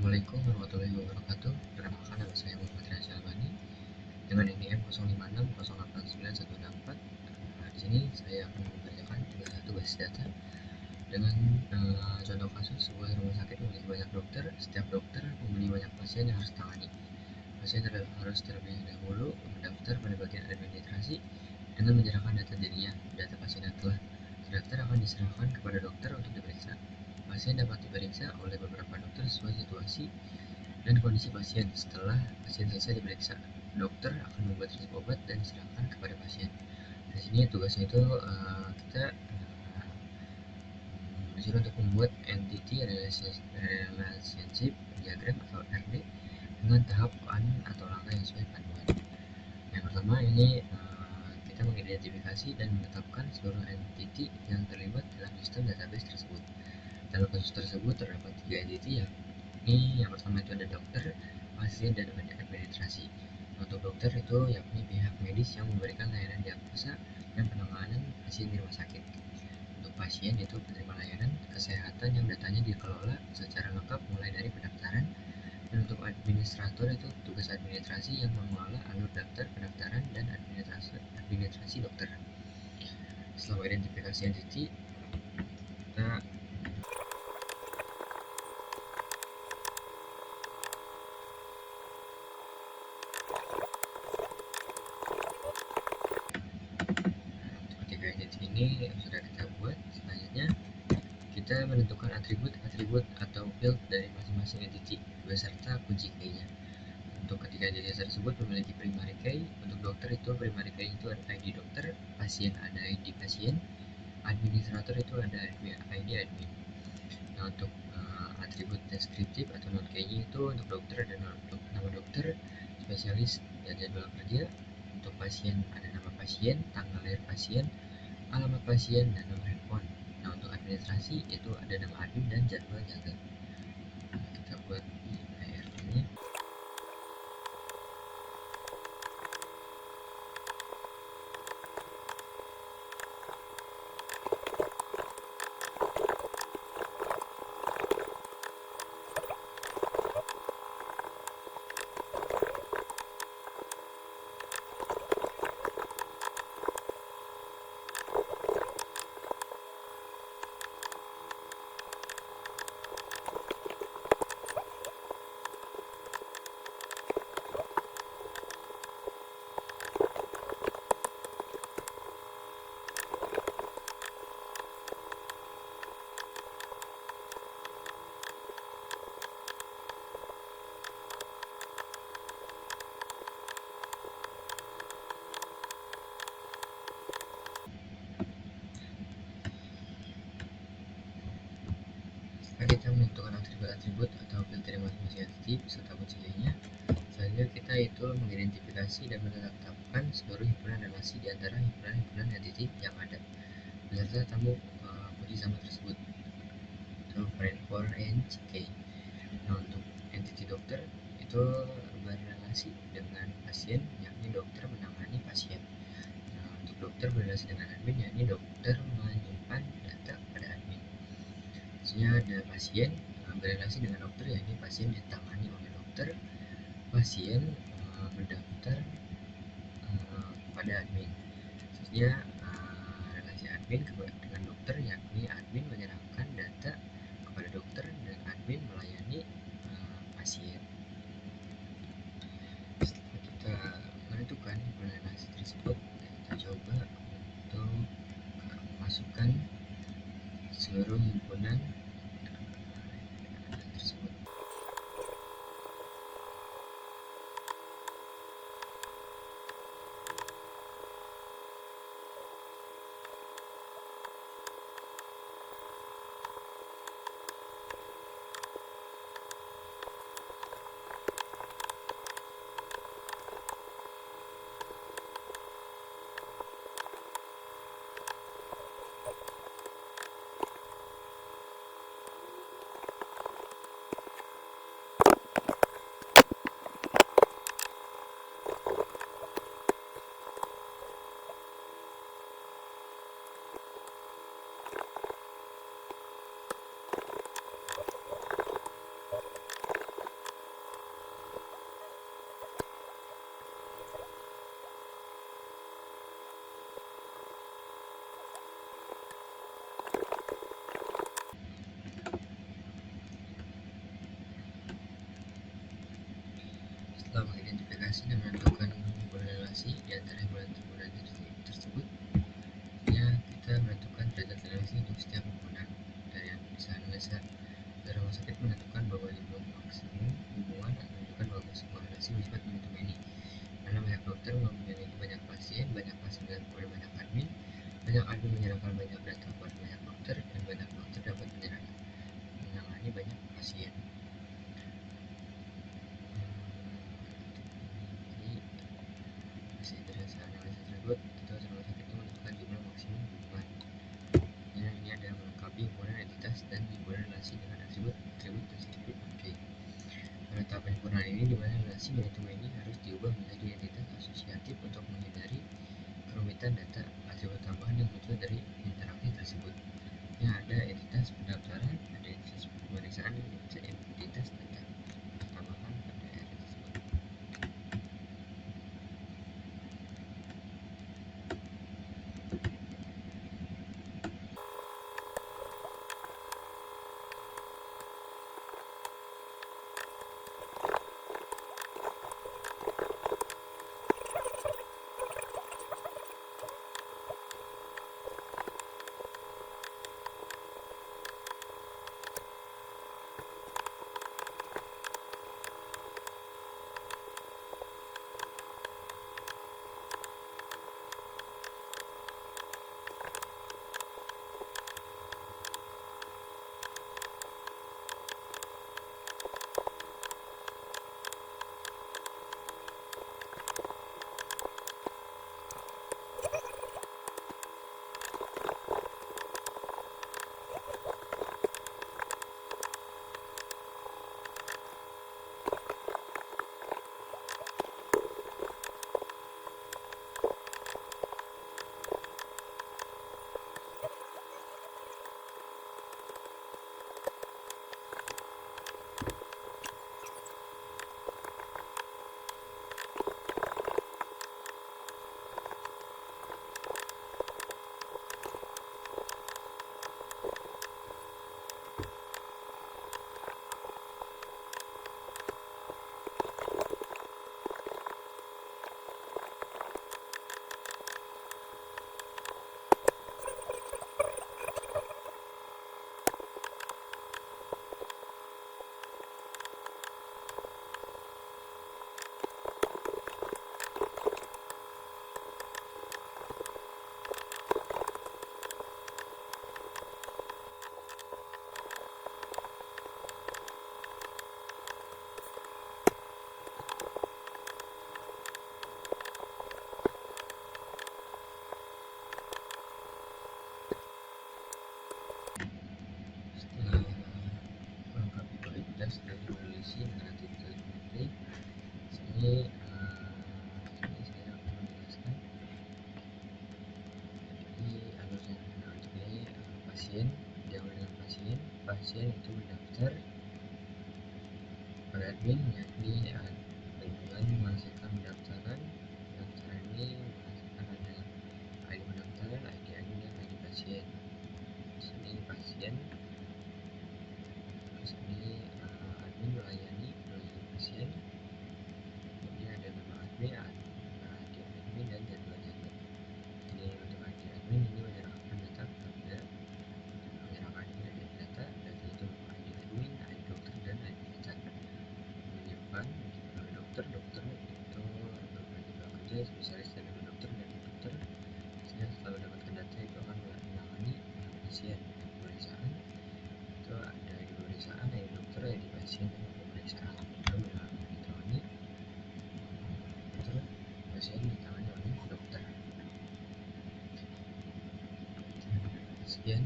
Assalamualaikum warahmatullahi wabarakatuh. Perkenalkan, nama saya Muhammad Rian Syalbani dengan NIM 05608914. Di sini saya akan membacakan satu basis data dengan contoh kasus sebuah rumah sakit memiliki banyak dokter. Setiap dokter mempunyai banyak pasien yang harus ditangani. Pasien harus terlebih dahulu mendaftar pada bagian administrasi dengan menyerahkan data dirinya. Data pasien yang telah terdaftar akan diserahkan kepada dokter untuk diperiksa. Pasien dapat diperiksa oleh beberapa dokter sesuai situasi dan kondisi pasien. Setelah pasien selesai diperiksa, dokter akan membuat resep obat dan diserahkan kepada pasien. Di sini tugasnya itu kita disuruh untuk membuat entity relationship diagram atau RD dengan tahapan atau langkah yang sesuai panduan. Yang pertama ini kita mengidentifikasi dan menetapkan seluruh entity yang terlibat dalam sistem database tersebut. Dalam kasus tersebut terdapat 3 entity, yakni yang pertama itu ada dokter, pasien, dan administrasi. Untuk dokter itu yakni pihak medis yang memberikan layanan diagnosa dan penanganan pasien di rumah sakit. Untuk pasien itu penerima layanan kesehatan yang datanya dikelola secara lengkap mulai dari pendaftaran. Dan untuk administrator itu tugas administrasi yang mengelola alur daftar, pendaftaran, dan administrasi dokter. Setelah identifikasi entity, kita ketika entity ini yang sudah kita buat, selanjutnya kita menentukan atribut atau field dari masing-masing entity beserta kunci key-nya. Untuk ketiga entity tersebut memiliki primary key. Untuk dokter itu primary key itu ada ID dokter, pasien ada ID pasien, administrator itu ada ID admin. Nah, untuk atribut deskriptif atau non key-nya itu untuk dokter ada nama dokter, spesialis, dan jadwal kerja. Untuk pasien ada nama pasien, tanggal lahir pasien, alamat pasien, dan nomor handphone. Nah, untuk administrasi itu ada nama admin dan jadwal jaga. Kita buat di layar ini. Kita menentukan atribut-atribut atau field dari masing-masing entity beserta kunci key-nya. Selanjutnya kita itu mengidentifikasi dan menetapkan seluruh himpunan relasi di antara himpunan entity yang ada beserta tamu kunci sama tersebut. Itu for and key. Nah, untuk entity dokter itu berrelasi dengan pasien, yakni dokter menangani pasien. Nah, untuk dokter berrelasi dengan admin, yakni dokter menyimpan data pada admin. Selanjutnya ada pasien berrelasi dengan dokter, yakni pasien ditangani oleh dokter. Pasien mendaftar pada admin. Selanjutnya relasi admin dengan dokter, yakni admin menyerahkan data kepada dokter dan admin melayani pasien. Setelah kita menentukan relasi tersebut, kita coba untuk masukkan seluruh himpunan tersebut. Setelah mengidentifikasi dan menentukan himpunan relasi di antara himpunan tersebut, ya kita menentukan derajat relasi untuk setiap himpunan. Dari misalnya dasar rumah sakit menentukan bahwa maksimum hubungan menunjukkan bahwa semua relasi bersifat many-to-many. Karena banyak dokter memiliki banyak pasien melihat kepada banyak admin menyerahkan banyak data kepada banyak dokter, dan banyak dokter dapat menangani banyak pasien. Jadi hasil dari analisis tersebut, kita rumah sakit itu menentukan jumlah maksimum hubungan. Ini adalah melengkapi himpunan entitas dan himpunan relasi dengan atribut tersebut. Oke. Penetapan himpunan ini di mana relasi many-to-many harus diubah menjadi entitas asosiatif untuk menghindari kerumitan data atribut tambahan yang muncul dari interaksi tersebut. Yang ada entitas pendaftaran, ada entitas pemeriksaan, dan entitas data tambahan pada area tersebut. Setelah melengkapi kualitas dari relasi dengan entitas menteri, sini saya akan menjelaskan. Jadi alurnya untuk ini pasien diawali dengan pasien itu mendaftar pada admin, yakni dengan menghasilkan pendaftaran ini menghasilkan ada ID pendaftaran, ID admin, dan ID pasien. Di sini pasien, di sini admin melayani pasien, kemudian ada nama admin, ID admin, dan jadwal. Jadi untuk ID admin ini menyerahkan data kepada menyerahkan data itu ID admin, ID dokter, dan ID cacat. Menyimpan dokter itu berbagi kerja spesialis dan dokter sehingga setelah mendapatkan data itu akan menangani pasien. Pemeriksaan itu ada di pemeriksaan, ada dokter, ada pasien, dan pemeriksaan itu ditangani dokter, pasien ditangani oleh dokter. Sekian